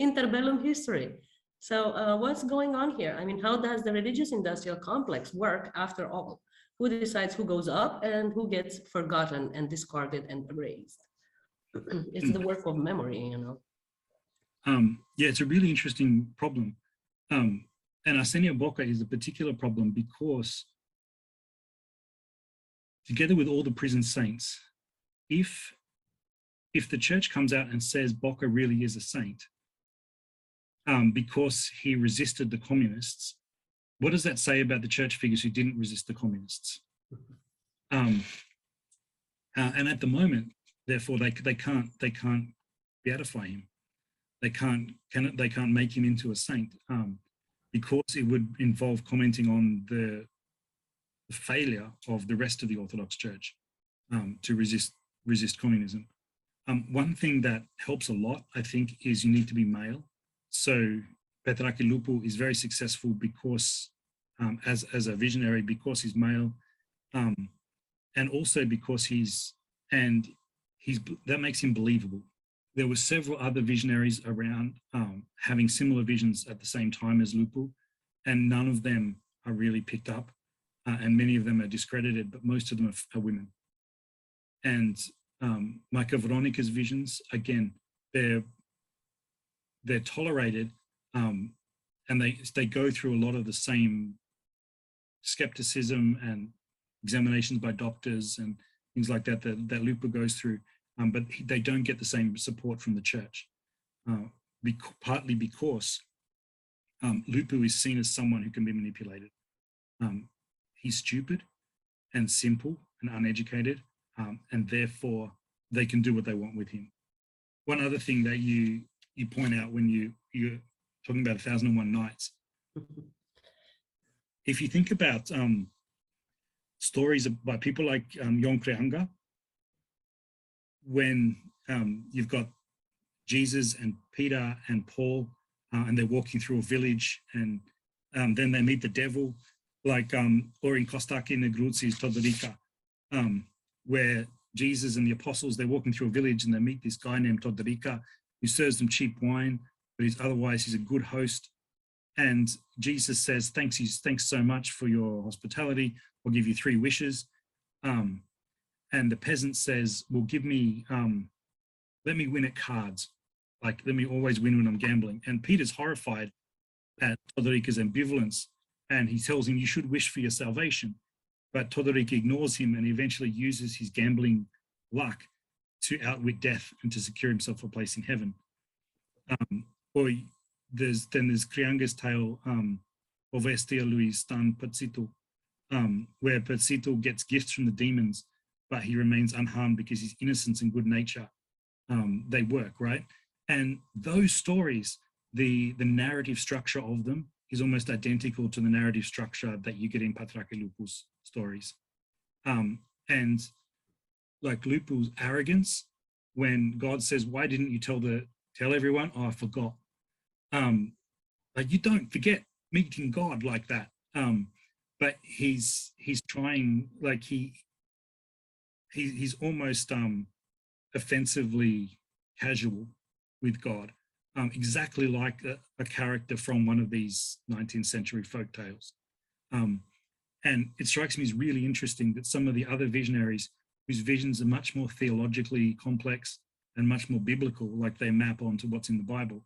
interbellum history. So what's going on here? I mean, how does the religious industrial complex work after all? Who decides who goes up and who gets forgotten and discarded and erased? It's the work of memory, Yeah, it's a really interesting problem. And Arsenia Boca is a particular problem because together with all the prison saints, if the church comes out and says Boca really is a saint, because he resisted the communists, what does that say about the church figures who didn't resist the communists? And at the moment, therefore, they can't beatify him. They can't make him into a saint, because it would involve commenting on the failure of the rest of the Orthodox Church to resist communism. One thing that helps a lot, I think, is you need to be male. So Petrache Lupu is very successful because, as a visionary, because he's male, and also because that makes him believable. There were several other visionaries around having similar visions at the same time as Lupu, and none of them are really picked up, and many of them are discredited, but most of them are women. And Micah Veronica's visions, again, they're tolerated, and they go through a lot of the same skepticism and examinations by doctors and things like that Lupu goes through, but they don't get the same support from the church, partly because Lupu is seen as someone who can be manipulated. He's stupid and simple and uneducated, and therefore they can do what they want with him. One other thing that you point out when you're talking about 1001 Nights, if you think about stories by people like Jon Creanga, when you've got Jesus and Peter and Paul, and they're walking through a village, and then they meet the devil, like or in Kostaki Negruzi's Todorica, where Jesus and the apostles, they're walking through a village and they meet this guy named Todorica who serves them cheap wine, but he's a good host. And Jesus says, thanks so much for your hospitality. I'll give you 3 wishes. And the peasant says, well, let me win at cards. Like, let me always win when I'm gambling. And Peter's horrified at Todorica's ambivalence. And he tells him, you should wish for your salvation. But Todorica ignores him and eventually uses his gambling luck to outwit death and to secure himself a place in heaven. Or there's Creanga's tale, Ovestia lui stan Pățitul, where Pățitul gets gifts from the demons, but he remains unharmed because his innocence and good nature, they work, right? And those stories, the narrative structure of them is almost identical to the narrative structure that you get in Petrache Lupu's stories. And like Lupu's arrogance, when God says, why didn't you tell everyone? Oh, I forgot. Like, you don't forget meeting God like that. But he's trying, like he's almost offensively casual with God, exactly like a character from one of these 19th century folk tales. And it strikes me as really interesting that some of the other visionaries whose visions are much more theologically complex and much more biblical, like they map onto what's in the Bible,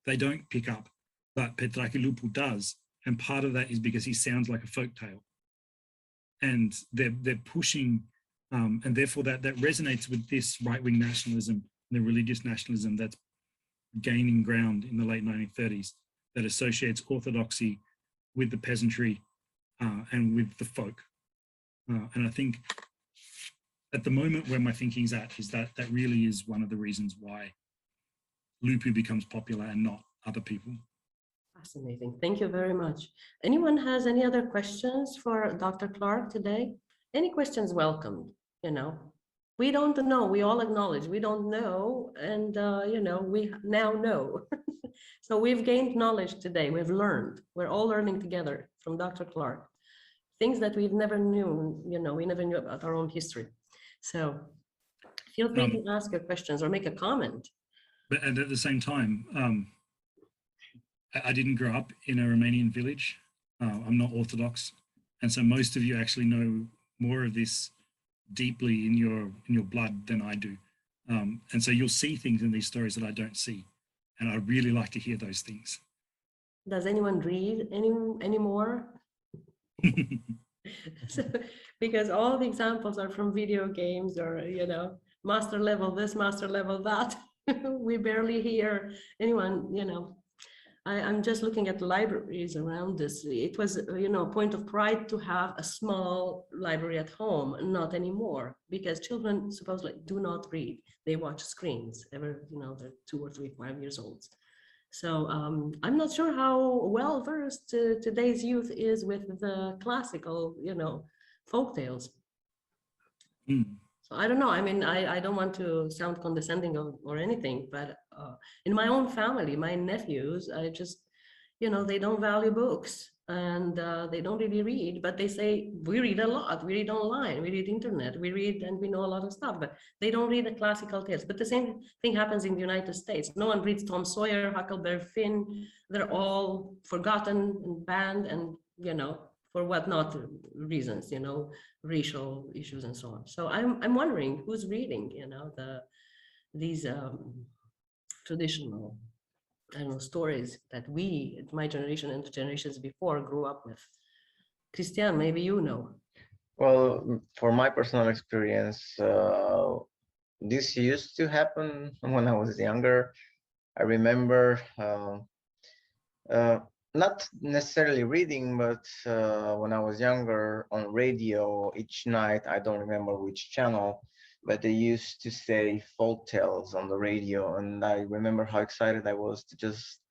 they don't pick up, but Petrache Lupu does. And part of that is because he sounds like a folk tale. And they're pushing, and therefore that resonates with this right-wing nationalism, the religious nationalism that's gaining ground in the late 1930s, that associates orthodoxy with the peasantry and with the folk. And I think at the moment where my thinking's at is that really is one of the reasons why Lupu becomes popular and not other people. Fascinating. Thank you very much. Anyone has any other questions for Dr. Clark today? Any questions welcomed, you know? We don't know, we all acknowledge we don't know, and you know, we now know. So we've gained knowledge today, we've learned, we're all learning together from Dr. Clark, things that we've never knew, you know, we never knew about our own history. So feel free to ask your questions or make a comment. But at the same time, I didn't grow up in a Romanian village. I'm not Orthodox. And so most of you actually know more of this deeply in your blood than I do. And so you'll see things in these stories that I don't see. And I really like to hear those things. Does anyone read anymore? So, because all the examples are from video games or, you know, master level this, master level that. We barely hear anyone, you know. I'm just looking at libraries around this. It was, you know, a point of pride to have a small library at home, not anymore, because children supposedly do not read. They watch screens ever, you know, they're 2 or 3, 5 years old. So I'm not sure how well versed today's youth is with the classical, you know, folk tales. So I don't know. I mean, I don't want to sound condescending or anything, but in my own family, my nephews, I just, you know, they don't value books and they don't really read, but they say, we read a lot, we read online, we read internet, we read and we know a lot of stuff, but they don't read the classical tales. But the same thing happens in the United States. No one reads Tom Sawyer, Huckleberry Finn. They're all forgotten and banned and, you know, for what not reasons, you know, racial issues and so on. So I'm wondering who's reading, you know, these traditional, I don't know, stories that we, my generation and the generations before, grew up with. Christian, maybe you know. Well, for my personal experience, this used to happen when I was younger. I remember not necessarily reading, but when I was younger on radio each night, I don't remember which channel, but they used to say folk tales on the radio. And I remember how excited I was to just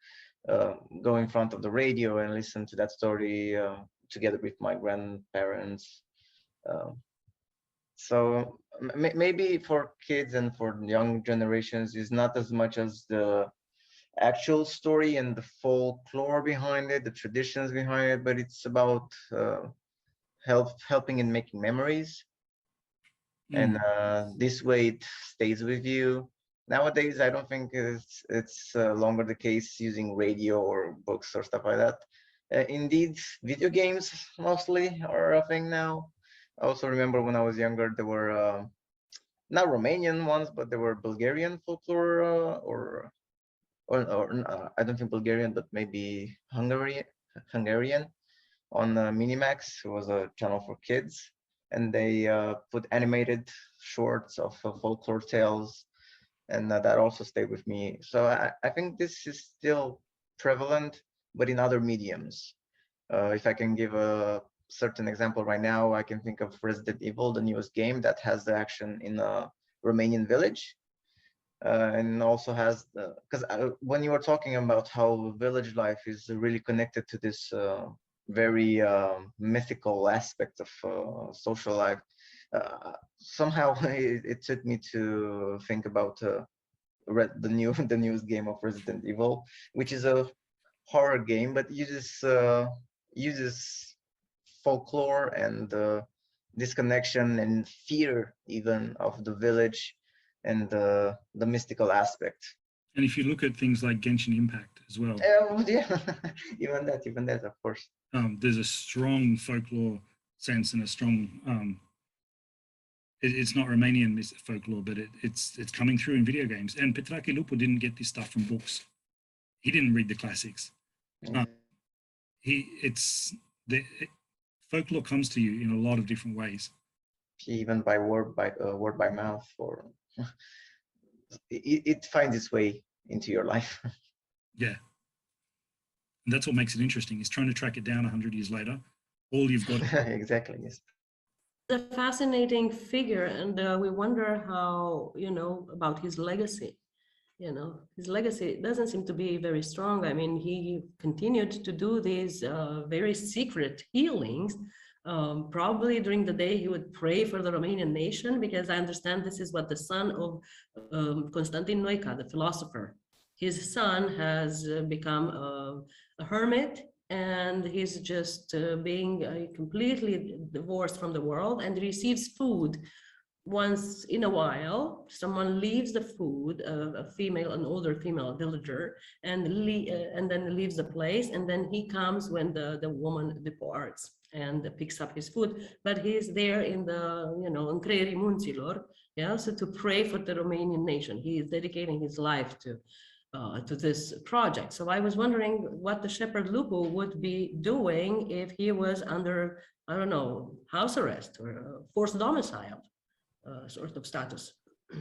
go in front of the radio and listen to that story together with my grandparents. So maybe for kids and for young generations is not as much as the actual story and the folklore behind it, the traditions behind it, but it's about helping in making memories. And this way it stays with you. Nowadays, I don't think it's longer the case using radio or books or stuff like that. Indeed, video games mostly are a thing now. I also remember when I was younger, there were not Romanian ones, but there were Bulgarian folklore or I don't think Bulgarian, but maybe Hungarian on Minimax. It was a channel for kids, and they put animated shorts of folklore tales, and that also stayed with me. So I think this is still prevalent, but in other mediums. If I can give a certain example right now, I can think of Resident Evil, the newest game that has the action in a Romanian village. And also has because when you were talking about how village life is really connected to this very mythical aspect of social life, somehow it took me to think about the newest game of Resident Evil, which is a horror game, but uses folklore and this connection and fear even of the village and the mystical aspect. And if you look at things like Genshin Impact as well, yeah, even that, of course. There's a strong folklore sense and a strong. It's not Romanian folklore, but it's coming through in video games. And Petrache Lupu didn't get this stuff from books. He didn't read the classics. Folklore comes to you in a lot of different ways. Even by word by mouth, or it finds its way into your life. Yeah, and that's what makes it interesting. Is trying to track it down 100 years later. All you've got. Exactly. Yes. A fascinating figure, and we wonder how, you know, about his legacy. you know, his legacy doesn't seem to be very strong. I mean, he continued to do these very secret healings. Probably during the day he would pray for the Romanian nation, because I understand this is what the son of Constantin Noica, the philosopher, his son has become a hermit, and he's just being completely divorced from the world, and receives food once in a while. Someone leaves the food, a female, an older female villager, and then leaves the place, and then he comes when the woman departs and picks up his food. But he's there in the, you know, în creierii munților, yeah, so to pray for the Romanian nation. He is dedicating his life to this project. So I was wondering what the Shepherd Lupu would be doing if he was under, I don't know, house arrest or forced domicile sort of status.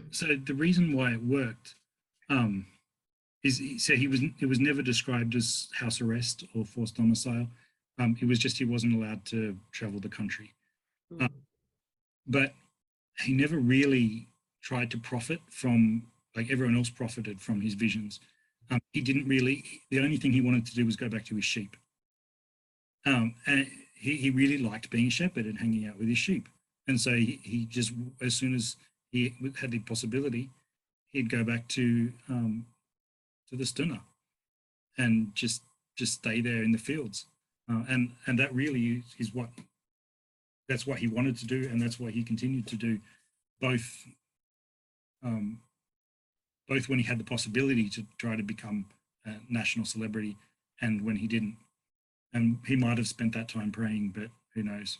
So the reason why it worked is, so it was never described as house arrest or forced domicile. It was just he wasn't allowed to travel the country. But he never really tried to profit from, like everyone else profited from his visions. He didn't really, the only thing he wanted to do was go back to his sheep. And he really liked being a shepherd and hanging out with his sheep. And so he just, as soon as he had the possibility, he'd go back to the Stuna and just stay there in the fields. And that really is that's what he wanted to do, and that's what he continued to do, both when he had the possibility to try to become a national celebrity and when he didn't. And he might have spent that time praying, but who knows?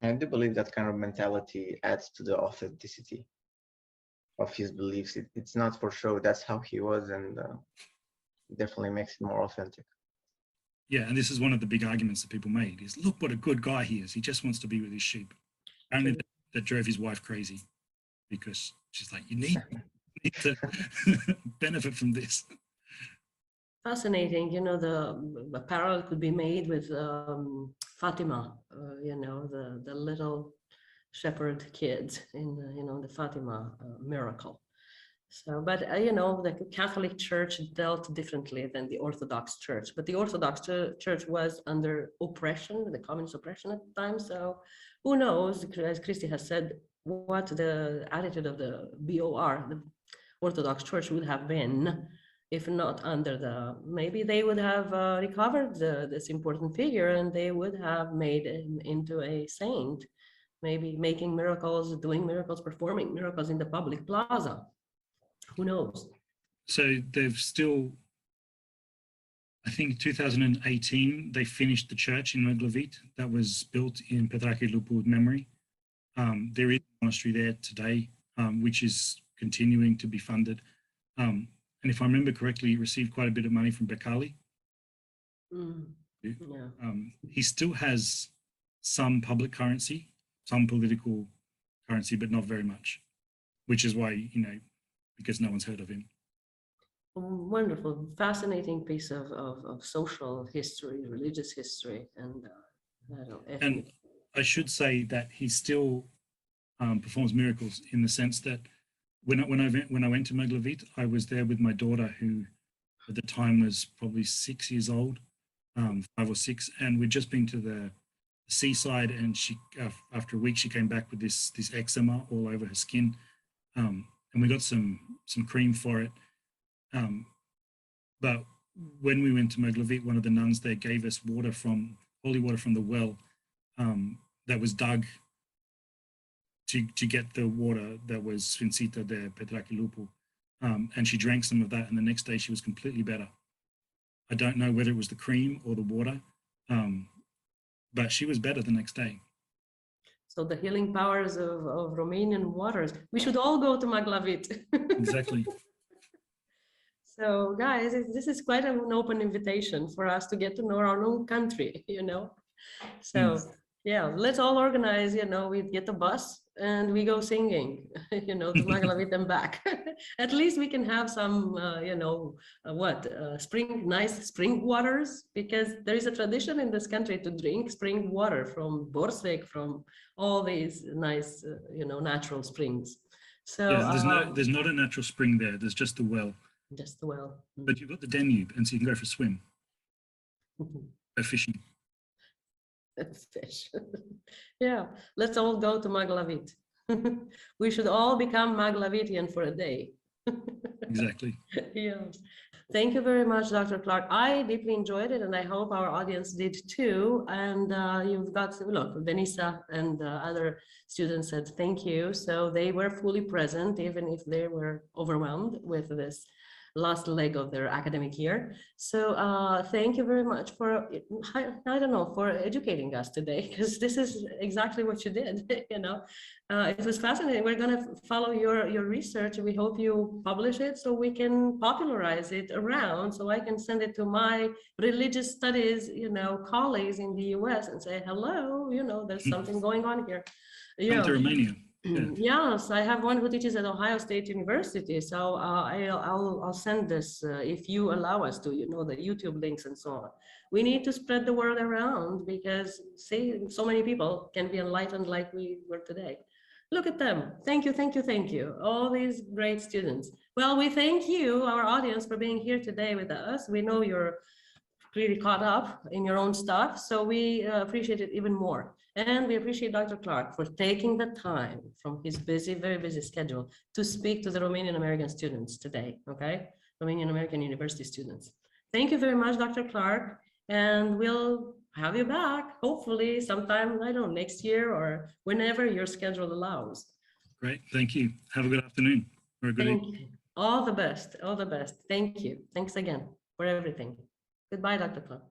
I do believe that kind of mentality adds to the authenticity of his beliefs. It's not for show. That's how he was, and definitely makes it more authentic. Yeah, and this is one of the big arguments that people made is, look what a good guy he is. He just wants to be with his sheep. Only that drove his wife crazy, because she's like, you need to benefit from this. Fascinating. You know, the parallel could be made with Fatima, you know, the little shepherd kids in the, you know, the Fatima miracle. So, but you know, the Catholic Church dealt differently than the Orthodox Church. But the Orthodox Church was under oppression, the communist oppression at the time. So, who knows? As Christy has said, what the attitude of the BOR, the Orthodox Church, would have been if not under the. Maybe they would have recovered this important figure, and they would have made him into a saint. Maybe making miracles, doing miracles, performing miracles in the public plaza. Who knows? So they've still, I think 2018, they finished the church in Maglavit that was built in Petrache Lupu's memory. There is a monastery there today, which is continuing to be funded. And if I remember correctly, he received quite a bit of money from Becali. Yeah. He still has some public currency, some political currency, but not very much, which is why, you know, because no one's heard of him. Wonderful, fascinating piece of social history, religious history, and and I should say that he still performs miracles, in the sense that when I went to Maglavit, I was there with my daughter, who at the time was probably 6 years old, 5 or 6, and we'd just been to the seaside, and she after a week she came back with this eczema all over her skin. And we got some cream for it. But when we went to Maglavit, one of the nuns there gave us holy water from the well that was dug to get the water that was Sfințita de Petrache Lupu. And she drank some of that, and the next day she was completely better. I don't know whether it was the cream or the water, but she was better the next day. So the healing powers of Romanian waters. We should all go to Maglavit. Exactly. So guys, this is quite an open invitation for us to get to know our own country, you know. So yeah, let's all organize, you know, we get a bus and we go singing, you know, to Maglavit and back. At least we can have some, you know, nice spring waters, because there is a tradition in this country to drink spring water from Borsec, from all these nice, you know, natural springs. So yeah, there's not a natural spring there. There's just a well. just well. But you've got the Danube, and so you can go for a swim, go fishing. Fish. Yeah, let's all go to Maglavit. We should all become Maglavitian for a day. Exactly. Yeah. Thank you very much, Dr. Clark. I deeply enjoyed it, and I hope our audience did too. And you've got, look, Vanessa and other students said thank you. So they were fully present, even if they were overwhelmed with this last leg of their academic year. So thank you very much for, I don't know, for educating us today, because this is exactly what you did, you know. It was fascinating. We're going to follow your research. We hope you publish it so we can popularize it around, so I can send it to my religious studies, you know, colleagues in the US and say, hello, you know, there's something going on here. Come to Romania. Yeah. Yes, I have one who teaches at Ohio State University. So I'll send this if you allow us to, you know, the YouTube links and so on. We need to spread the word around because, see, so many people can be enlightened like we were today. Look at them. Thank you, thank you, thank you. All these great students. Well, we thank you, our audience, for being here today with us. We know you're really caught up in your own stuff, so we appreciate it even more. And we appreciate Dr. Clark for taking the time from his busy, very busy schedule to speak to the Romanian-American students today, okay? Romanian-American University students. Thank you very much, Dr. Clark, and we'll have you back, hopefully sometime, I don't know, next year or whenever your schedule allows. Great, thank you. Have a good afternoon or a good evening. All the best, all the best. Thank you. Thanks again for everything. Goodbye, Dr. Clark.